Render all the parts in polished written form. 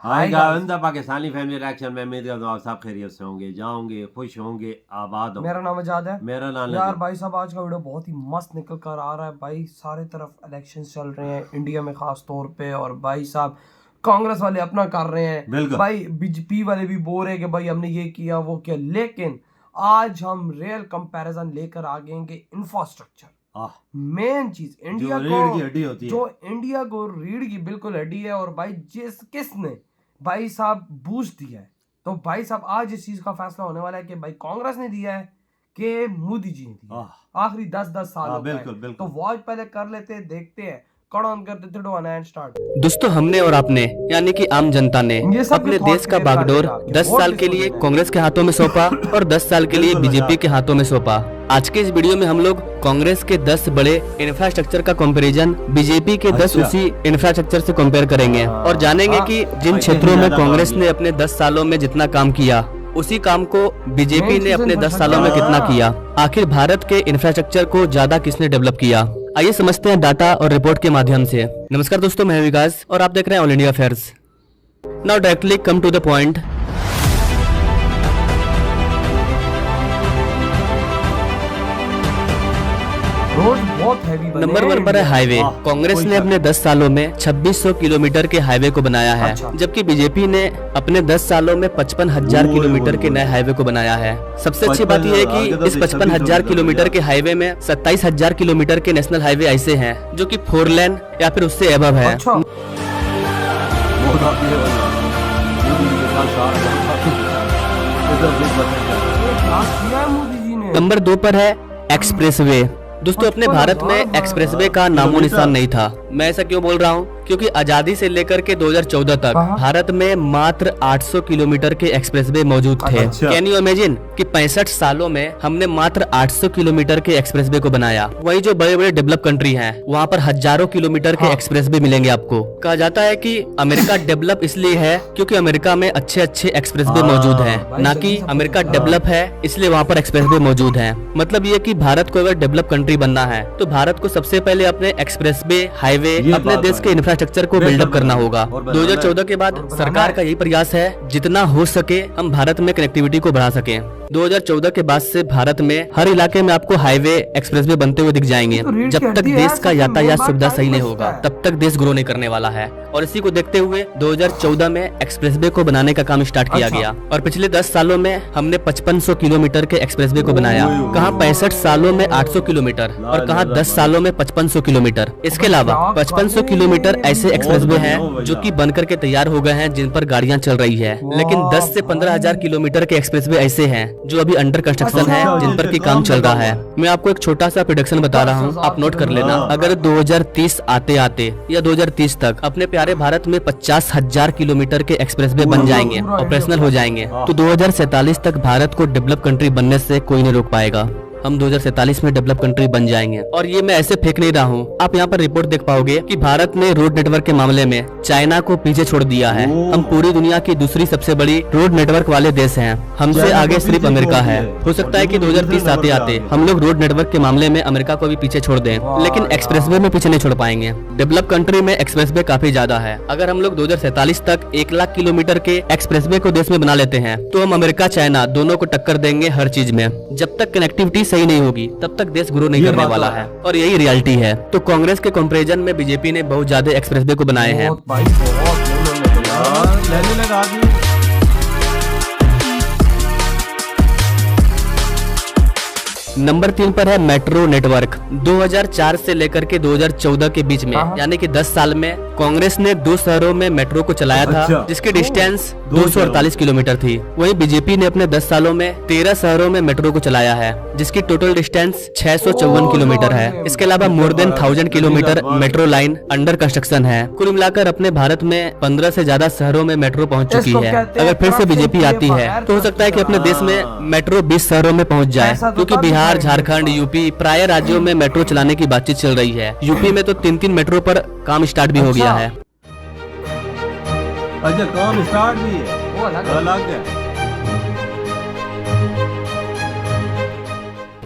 हाय hi guys, guys, Pakistani family reaction में उम्मीद करता हूँ आप सब खैरियत से होंगे, जाओगे, खुश होंगे, आबाद होंगे। मेरा नाम आजाद है। मेरा नाम यार नजीब। भाई साहब, आज का वीडियो बहुत ही मस्त निकल कर आ रहा है भाई। सारे तरफ इलेक्शंस चल रहे हैं इंडिया में खास तौर पे, और भाई साहब कांग्रेस वाले अपना कर रहे हैं, बिल्कुल। भाई बीजेपी वाले भी बोल रहे हैं कि भाई हमने ये किया वो किया। लेकिन आज हम रियल कंपैरिजन लेकर आ गए कि इंफ्रास्ट्रक्चर मेन चीज इंडिया रीढ़ की हड्डी को, होती है। जो इंडिया को रीढ़ की बिल्कुल हड्डी है, और भाई किसने भाई साहब बूस्ट दिया है। तो भाई साहब आज इस चीज का फैसला होने वाला है कि भाई कांग्रेस ने दिया है कि मोदी जी ने दिया है। आखिरी 10-10 साल हो गए। बिल्कुल बिल्कुल। तो वॉच पहले कर लेते हैं, देखते हैं, कट ऑन करते थे, डो एंड स्टार्ट। दोस्तों, हमने और आपने यानी कि आम जनता ने ये सब अपने के देश का thought बागडोर clear कर 10 देगा। साल के लिए कांग्रेस के हाथों में सौंपा और 10 साल के लिए बीजेपी के हाथों में सौंपा। आज के इस वीडियो में हम लोग कांग्रेस के 10 बड़े इंफ्रास्ट्रक्चर का कंपैरिजन बीजेपी के 10 उसी इंफ्रास्ट्रक्चर से कंपेयर करेंगे और जानेंगे कि जिन क्षेत्रों में कांग्रेस ने अपने 10 सालों में जितना काम किया, उसी काम को बीजेपी ने अपने 10 सालों में कितना किया। आखिर भारत के इंफ्रास्ट्रक्चर को ज्यादा किसने डेवलप किया, आइए समझते हैं डाटा और रिपोर्ट के माध्यम से। नमस्कार दोस्तों, मैं विकास और आप देख रहे हैं all India affairs. Now directly come to the point. Road बहुत हैवी बने नंबर 1 पर है हाईवे। कांग्रेस ने अपने 10 सालों में 2600 किलोमीटर के हाईवे को बनाया है, जबकि बीजेपी ने अपने 10 सालों में 55,000 किलोमीटर के नए हाईवे को बनाया है। सबसे अच्छी बात यह है कि इस 55,000 किलोमीटर के हाईवे में 27,000 किलोमीटर के नेशनल हाईवे ऐसे हैं जो कि 4 लेन या फिर उससे एबव है। अच्छा। मोदी जी ने नंबर 2 पर है एक्सप्रेसवे। दोस्तों, अपने भारत में एक्सप्रेसवे का नामो निशान नहीं था। मैं ऐसा क्यों बोल रहा हूँ? क्योंकि आजादी से लेकर के 2014 तक भारत में मात्र 800 किलोमीटर के एक्सप्रेसवे मौजूद थे। कैन यू इमेजिन कि 65 सालों में हमने मात्र 800 किलोमीटर के एक्सप्रेसवे को बनाया। वही जो बड़े बड़े डेवलप कंट्री हैं, वहाँ पर हजारों किलोमीटर के एक्सप्रेसवे मिलेंगे आपको। कहा जाता है कि अमेरिका डेवलप इसलिए है क्योंकि अमेरिका में अच्छे अच्छे एक्सप्रेसवे मौजूद हैं, ना कि अमेरिका डेवलप है इसलिए वहाँ पर एक्सप्रेसवे मौजूद हैं। मतलब ये कि भारत को अगर डेवलप कंट्री बनना है तो भारत को सबसे पहले अपने एक्सप्रेसवे, हाईवे, अपने देश के इंफ्रास्ट्रक्चर को बिल्डअप करना होगा। 2014 के बाद सरकार का यही प्रयास है जितना हो सके हम भारत में कनेक्टिविटी को बढ़ा सकें। 2014 के बाद से भारत में हर इलाके में आपको हाईवे, एक्सप्रेसवे बनते हुए दिख जाएंगे। जब तक देश का यातायात सुविधा सही नहीं होगा तब तक देश ग्रो नहीं करने वाला है। और इसी को देखते हुए 2014 में एक्सप्रेसवे को बनाने का काम स्टार्ट किया गया और पिछले 10 सालों में हमने 5500 किलोमीटर के एक्सप्रेसवे को बनाया। कहाँ 65 सालों में 800 किलोमीटर और कहाँ 10 सालों में 5500 किलोमीटर। इसके अलावा 5500 किलोमीटर ऐसे एक्सप्रेसवे हैं जो कि बनकर के तैयार हो गए हैं, जिन पर गाड़ियां चल रही है। लेकिन 10 से 15,000 किलोमीटर के एक्सप्रेसवे ऐसे हैं जो अभी अंडर कंस्ट्रक्शन है, जिन पर की काम चल रहा है। मैं आपको एक छोटा सा प्रेडिक्शन बता रहा हूँ, आप नोट कर लेना। अगर 2030 आते आते या 2030 तक अपने प्यारे भारत में 50,000 किलोमीटर के एक्सप्रेसवे बन जाएंगे, ऑपरेशनल हो जाएंगे, तो 2047 तक भारत को डेवलप कंट्री बनने से कोई नहीं रोक पाएगा। हम 2047 में डेवलप कंट्री बन जाएंगे। और ये मैं ऐसे फेंक नहीं रहा हूँ, आप यहाँ पर रिपोर्ट देख पाओगे कि भारत ने रोड नेटवर्क के मामले में चाइना को पीछे छोड़ दिया है। हम पूरी दुनिया की दूसरी सबसे बड़ी रोड नेटवर्क वाले देश हैं। हमसे आगे सिर्फ अमेरिका है। हो सकता है कि 2030 आते आते हम लोग रोड नेटवर्क के मामले में अमेरिका को भी पीछे छोड़ दें, लेकिन एक्सप्रेसवे में पीछे नहीं छोड़ पाएंगे। डेवलप कंट्री में एक्सप्रेसवे काफी ज्यादा है। अगर हम लोग 2047 तक 1 लाख किलोमीटर के एक्सप्रेसवे को देश में बना लेते हैं तो हम अमेरिका, चाइना दोनों को टक्कर देंगे हर चीज में। जब तक कनेक्टिविटी सही नहीं होगी तब तक देश ग्रो नहीं करने वाला है, और यही रियलिटी है। तो कांग्रेस के कंपैरिजन में बीजेपी ने बहुत ज्यादा एक्सप्रेसवे को बनाए हैं। नंबर 3 पर है मेट्रो नेटवर्क। 2004 से लेकर के 2014 के बीच में यानी कि 10 साल में कांग्रेस ने 2 शहरों में मेट्रो को चलाया था, जिसकी डिस्टेंस 248 किलोमीटर थी। वहीं बीजेपी ने अपने 10 सालों में 13 शहरों में मेट्रो को चलाया है, जिसकी टोटल डिस्टेंस 654 किलोमीटर है। इसके अलावा more than 1000 kilometre metro line under construction है। कुल मिलाकर अपने भारत में 15 से ज्यादा शहरों में मेट्रो पहुंच चुकी है। अगर फिर से बीजेपी आती है तो हो सकता है कि अपने देश में मेट्रो 20 शहरों में पहुंच जाए, क्योंकि बिहार, झारखंड, यूपी प्राय राज्यों में मेट्रो चलाने की बातचीत चल रही है। यूपी में तो 3-3 मेट्रो पर काम स्टार्ट भी हो गया है। अच्छा, काम स्टार्ट भी है, वो अलग है।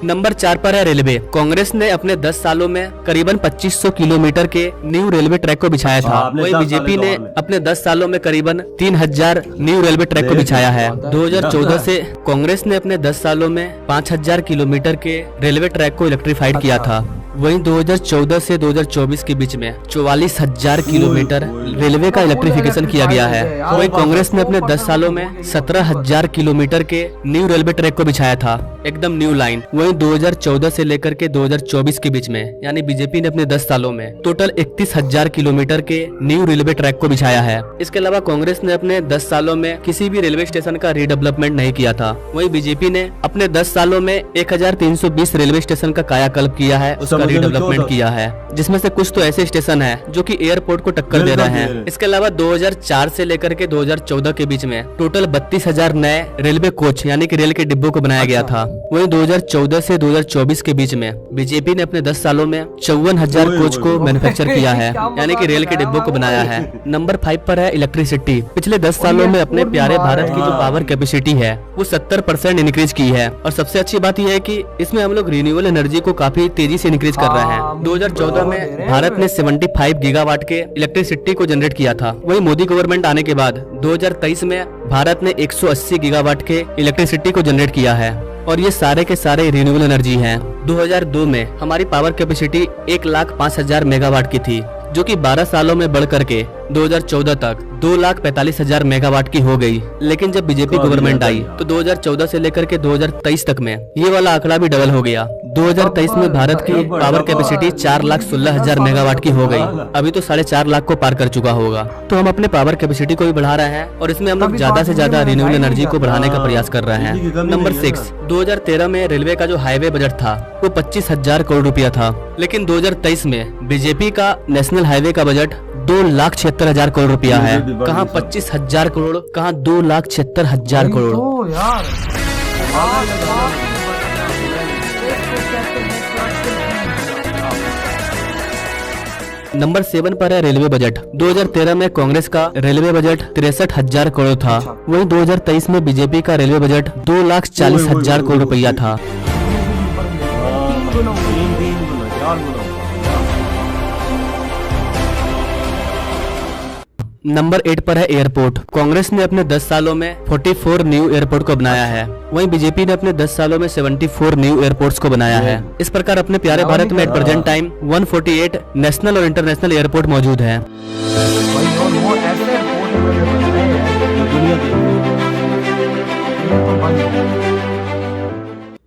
नंबर 4 पर है रेलवे। कांग्रेस ने अपने 10 सालों में करीबन 2500 किलोमीटर के न्यू रेलवे ट्रैक को बिछाया था। वहीं बीजेपी ने अपने 10 सालों में करीबन 3000 न्यू रेलवे ट्रैक को बिछाया है। 2014 से कांग्रेस ने अपने 10 सालों में 5000 किलोमीटर के रेलवे ट्रैक को इलेक्ट्रीफाइड किया था। वहीं 2014 से 2024 के बीच में 44,000 किलोमीटर रेलवे का इलेक्ट्रिफिकेशन किया गया है। वहीं कांग्रेस ने अपने 10 सालों में 17,000 किलोमीटर के न्यू रेलवे ट्रैक को बिछाया था, एकदम न्यू लाइन। वहीं 2014 से लेकर के 2024 के बीच में यानी बीजेपी ने अपने 10 सालों में टोटल 31,000 किलोमीटर के न्यू रेलवे ट्रैक को बिछाया है। इसके अलावा कांग्रेस ने अपने 10 सालों में किसी भी रेलवे स्टेशन का रीडेवलपमेंट नहीं किया था। वहीं बीजेपी ने अपने 10 सालों में 1320 रेलवे स्टेशन का कायाकल्प किया है, रीडेवलपमेंट किया है, जिसमें से कुछ तो ऐसे स्टेशन हैं जो कि एयरपोर्ट को टक्कर दे रहे हैं। इसके अलावा 2004 से लेकर के 2014 के बीच में टोटल 32,000 नए रेलवे कोच यानी कि रेल के डिब्बों को बनाया गया था। वहीं 2014 से 2024 के बीच में बीजेपी ने अपने 10 सालों में 54,000 कोच को मैन्युफैक्चर किया है यानी कि रेल के डिब्बों को बनाया है। नंबर 5 पर है इलेक्ट्रिसिटी। पिछले 10 सालों में अपने प्यारे भारत की जो पावर कैपेसिटी है वो 70% इंक्रीज की है। और सबसे अच्छी बात यह है कि इसमें हम लोग रिन्यूएबल एनर्जी को काफी तेजी से इंक्रीज कर रहे हैं। 2014 में भारत ने 75 गीगावाट के इलेक्ट्रिसिटी को जनरेट किया था। वहीं मोदी गवर्नमेंट आने के बाद 2023 में भारत ने 180 गीगावाट के इलेक्ट्रिसिटी को जनरेट किया है और ये सारे के सारे रिन्यूएबल एनर्जी हैं। 2002 में हमारी पावर कैपेसिटी 1,05,000 मेगावाट की थी, जो कि 12 सालों में बढ़ करके 2014 तक 2,45,000 मेगावाट की हो गई। लेकिन जब बीजेपी गवर्नमेंट आई तो 2014 से लेकर के 2023 तक में ये वाला आंकड़ा भी डबल हो गया। 2023 में भारत की पावर कैपेसिटी 4,16,000 मेगावाट की हो गई, अभी तो 4.5 लाख को पार कर चुका होगा। तो हम अपने पावर कैपेसिटी को भी बढ़ा रहे हैं और इसमें हम लोग ज्यादा से ज्यादा रिन्यूएबल एनर्जी को बढ़ाने का प्रयास कर रहे हैं। नंबर 6, 2013 में रेलवे का जो हाईवे बजट था वो 25,000 करोड़ रुपया था, लेकिन 2023 में बीजेपी का नेशनल हाईवे का बजट 2,76,000 करोड़ रुपया है। कहाँ 25,000 करोड़, कहाँ 2,76,000 करोड़। तो यार नंबर 7 पर है रेलवे बजट। 2013 में कांग्रेस का रेलवे बजट 63,000 करोड़ था। वहीं 2023 में बीजेपी का रेलवे बजट 2,40,000 करोड़ रुपया था। नंबर 8 पर है एयरपोर्ट। कांग्रेस ने अपने 10 सालों में 44 न्यू एयरपोर्ट को बनाया है। वहीं बीजेपी ने अपने 10 सालों में 74 न्यू एयरपोर्ट्स को बनाया है। इस प्रकार अपने प्यारे भारत में एट प्रेजेंट टाइम 148 नेशनल और इंटरनेशनल एयरपोर्ट मौजूद है।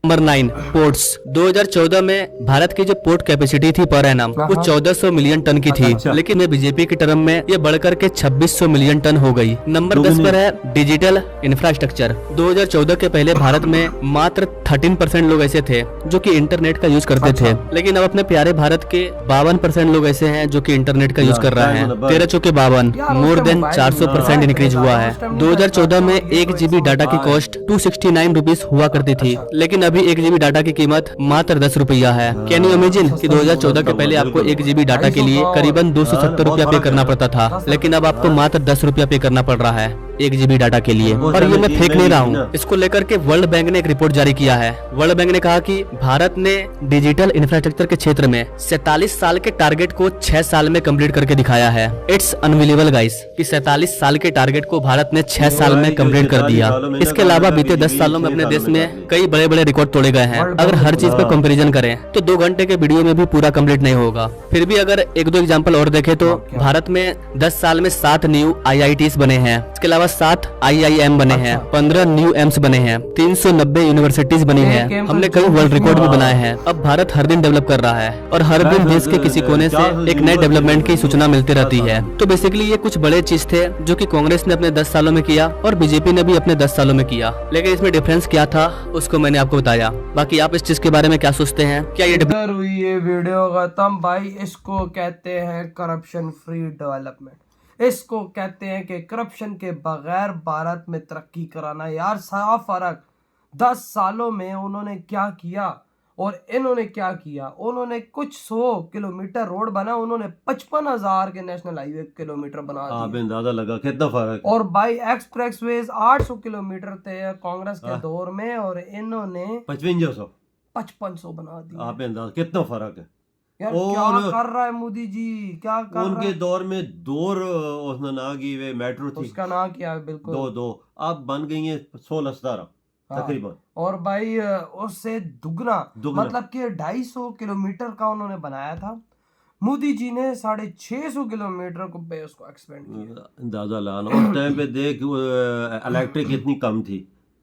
Number 9 ports. 2014 में भारत की जो पोर्ट कैपेसिटी थी पर एनम वो 1400 मिलियन टन की थी, लेकिन बीजेपी की टर्म में ये बढ़कर के 2600 मिलियन टन हो गई। नंबर 10 पर है डिजिटल इंफ्रास्ट्रक्चर। 2014 के पहले भारत में मात्र 13% लोग ऐसे थे जो कि इंटरनेट का यूज करते थे, लेकिन अब अपने प्यारे भारत के 52% लोग ऐसे हैं जो कि इंटरनेट का यूज कर रहे हैं। 13 चौके 52, मोर देन 400% इंक्रीज हुआ है। 2014 में 1 GB डाटा की कॉस्ट 269 रुपीज हुआ करती थी, लेकिन अभी 1 GB डाटा की कीमत मात्र 10 रुपया है। कैन यू इमेजिन कि 2014 के पहले आपको 1 GB डाटा के लिए करीबन 270 रुपया पे करना पड़ता था, लेकिन अब आपको मात्र 10 रुपया पे करना पड़ रहा है 1 GB डाटा के लिए। और ये मैं फेक नहीं रहा हूँ, इसको लेकर के वर्ल्ड बैंक ने एक रिपोर्ट जारी किया है। वर्ल्ड बैंक ने कहा कि भारत ने डिजिटल इंफ्रास्ट्रक्चर के क्षेत्र में 47 साल के टारगेट को 6 साल में कंप्लीट करके दिखाया है। इट्स अनबिलीवेबल गाइस कि 47 साल के टारगेट को भारत ने 6 साल में कंप्लीट कर दिया। इसके अलावा बीते 10 सालों में अपने देश में कई बड़े बड़े रिकॉर्ड तोड़े गए हैं। अगर हर चीज पे कंपैरिजन करें तो 2 घंटे के वीडियो में भी पूरा कंप्लीट नहीं होगा। फिर भी अगर 1-2 एग्जांपल और देखें तो भारत में 10 साल में 7 न्यू IITs बने हैं। इसके अलावा 7 IIM बने हैं, 15 न्यू एम्स बने हैं, 390 यूनिवर्सिटीज बनी हैं। हमने कई वर्ल्ड रिकॉर्ड भी बनाए हैं। अब भारत हर दिन डेवलप कर रहा है और हर दिन देश के किसी कोने से एक नए डेवलपमेंट की सूचना मिलती रहती है। तो बेसिकली ये कुछ बड़े चीज थे जो कि कांग्रेस ने अपने 10 सालों में किया और बीजेपी ने भी अपने 10 सालों में किया, लेकिन इसमें डिफरेंस क्या था उसको मैंने आपको बताया। बाकी आप इस चीज के बारे में क्या सोचते हैं? क्या ये हुई ये वीडियो खत्म भाई। इसको कहते हैं करप्शन फ्री डेवलपमेंट। इसको कहते हैं कि करप्शन के बगैर भारत में तरक्की कराना। यार साफ फर्क 10 सालों में उन्होंने क्या किया और इन्होंने क्या किया। उन्होंने कुछ 100 किलोमीटर रोड बना, उन्होंने 55,000 के नेशनल हाईवे किलोमीटर बना दिए। अंदाजा लगा कितना फर्क। और बाई एक्सप्रेसवेज 800 किलोमीटर थे कांग्रेस के दौर में और इन्होंने 5500 5500 बना दिया। आप अंदाज कितना फर्क है यार और क्या कर रहा है मोदी जी, क्या कर रहा उनके है। दौर में दौर उसने ना की वे मेट्रो थी उसका ना किया है बिल्कुल। दो अब बन गई है 16-17 हाँ। तकरीबन। और भाई उससे दुगना दुगना मतलब कि 250 किलोमीटर का उन्होंने बनाया था, मोदी जी ने 650 किलोमीटर को पे उसको एक्सपेंड किया। अंदाजा लाना उस टाइम पे देख इलेक्ट्रिक कितनी कम थी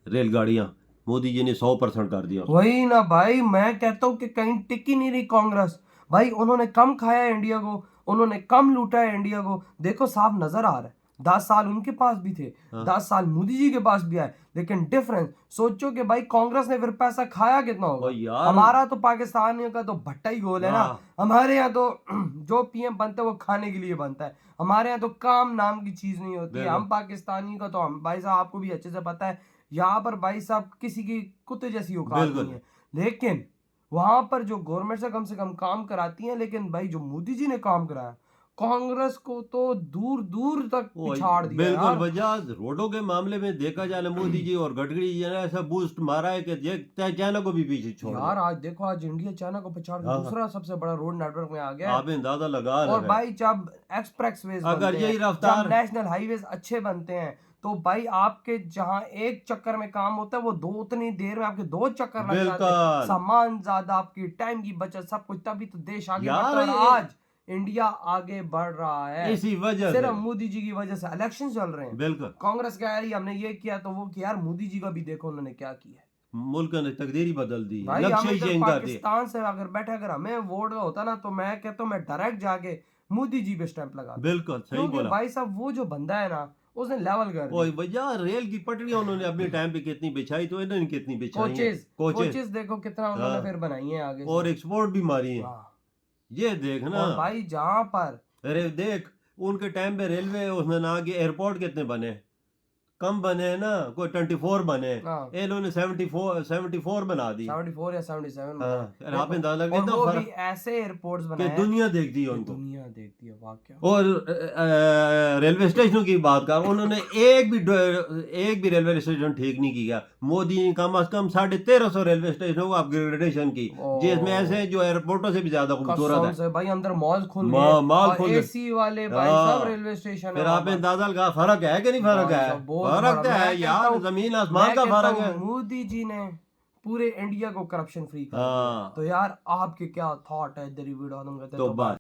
रेलगाड़ियां, मोदी जी ने 100% कर दिया उसको। वही ना भाई, मैं कहता हूँ कि कहीं टिकी नहीं रही कांग्रेस। भाई उन्होंने कम खाया है इंडिया को, उन्होंने कम लूटा है इंडिया को। देखो साफ नजर आ रहा है, 10 साल उनके पास भी थे, हाँ। 10 साल मोदी जी के पास भी आए, लेकिन डिफरेंस सोचो कि भाई कांग्रेस ने फिर पैसा खाया कितना होगा। ओ यार हमारा तो पाकिस्तानियों का तो भट्टा ही गोल है ना। वाह, हमारे यहाँ तो जो पीएम बनता है वो खाने के लिए बनता है, हमारे यहाँ तो काम नाम की चीज नहीं होती है। बिल्कुल। हम पाकिस्तानी का तो हम भाई साहब आपको भी अच्छे से पता है, यहाँ पर भाई साहब किसी की कुत्ते जैसी औकात बिल्कुल। नहीं है, लेकिन वहां पर जो गवर्नमेंट से कम काम कराती है। लेकिन भाई जो मोदी जी ने काम कराया, कांग्रेस को तो दूर दूर तक ओ पिछाड़ दिया बिल्कुल यार। वजह रोडों के मामले में देखा जाए ना, मोदी जी और गडकरी जी ने ऐसा बूस्ट मारा है कि ये चाइना को भी पीछे छोड़ यार दिया। आज देखो, आज इंडिया चाइना को पछाड़ के हाँ। दूसरा सबसे बड़ा रोड नेटवर्क में आ गया है। आप अंदाजा लगा और लगा भाई जब एक्सप्रेसवेज अगर बनते यही हैं, रफ्तार जब नेशनल हाईवेज अच्छे बनते हैं, तो भाई आपके जहां एक चक्कर में काम होता है वो दो उतनी देर में आपके 2 चक्कर लग जाते हैं। बिल्कुल सामान ज्यादा, आपकी टाइम की बचत, सब कुछ, तभी तो देश आगे यार बढ़ता है। और ये आज इंडिया आगे बढ़ रहा है इसी वजह सिर्फ से मोदी जी की वजह से। इलेक्शन चल रहे हैं, बिल्कुल कांग्रेस कह रही है हमने ये किया तो वो किया। यार मोदी जी का भी देखो उन्होंने क्या किया है। मुल्क ने तकदीर ही बदल दी, भाई हम लक्ष्य ही इधर चेंज कर दिए। पाकिस्तान से अगर बैठे, अगर हमें वोट होता ना, तो मैं कहता हूँ मैं डायरेक्ट जाके मोदी जी पे स्टैंप लगा दूं। बिल्कुल सही क्योंकि बोला। भाई साहब वो जो बंदा है ना, उसने लेवल कर ओए दिया। भैया रेल की पटरियां उन्होंने अपने टाइम पे कितनी बिछाई, तो इन्होंने कितनी बिछाई हैं। कोचेस कोचेस कोचेस देखो कितना उन्होंने हाँ। फिर बनाई है आगे और से। एक्सपोर्ट भी मारी है, हाँ। ये देखना। और भाई जहां पर अरे देख उनके टाइम पे रेलवे उसने ना कि एयरपोर्ट कितने बने, कम बने हैं ना, कोई 24 बने, हाँ, इन्होंने 74 बना दी। 74 या 77 हाँ बनाए। आप अंदाजा और कितना वो भी फर्क ऐसे एयरपोर्ट्स कि बनाए हैं दुनिया देखती है कि उनको। दुनिया देखती है वाकया। और रेलवे स्टेशनों की बात कर, उन्होंने एक भी रेलवे स्टेशन ठीक नहीं किया। मोदी ने कम से कम 1350 रेलवे स्टेशनों को अपग्रेडेशन की, जिसमें ऐसे जो एयरपोर्टों से भी ज्यादा खूबसूरत कसम है। से भाई अंदर मॉल खुल मॉल गए खुल और गए। एसी वाले भाई हाँ। सब रेलवे स्टेशन फिर है आप अंदाजा लगा फर्क है कि नहीं फर्क भाई है, साहब, बहुत फर्क बड़ा। तो मैं है कहता यार, हूँ- जमीन आसमान मैं का कहता फर्क हूँ है। मोदी जी ने पूरे इंडिया को करप्शन फ्री कर दिया। हाँ तो यार आपके क्या थॉट है इधर ही वीडियो तो बात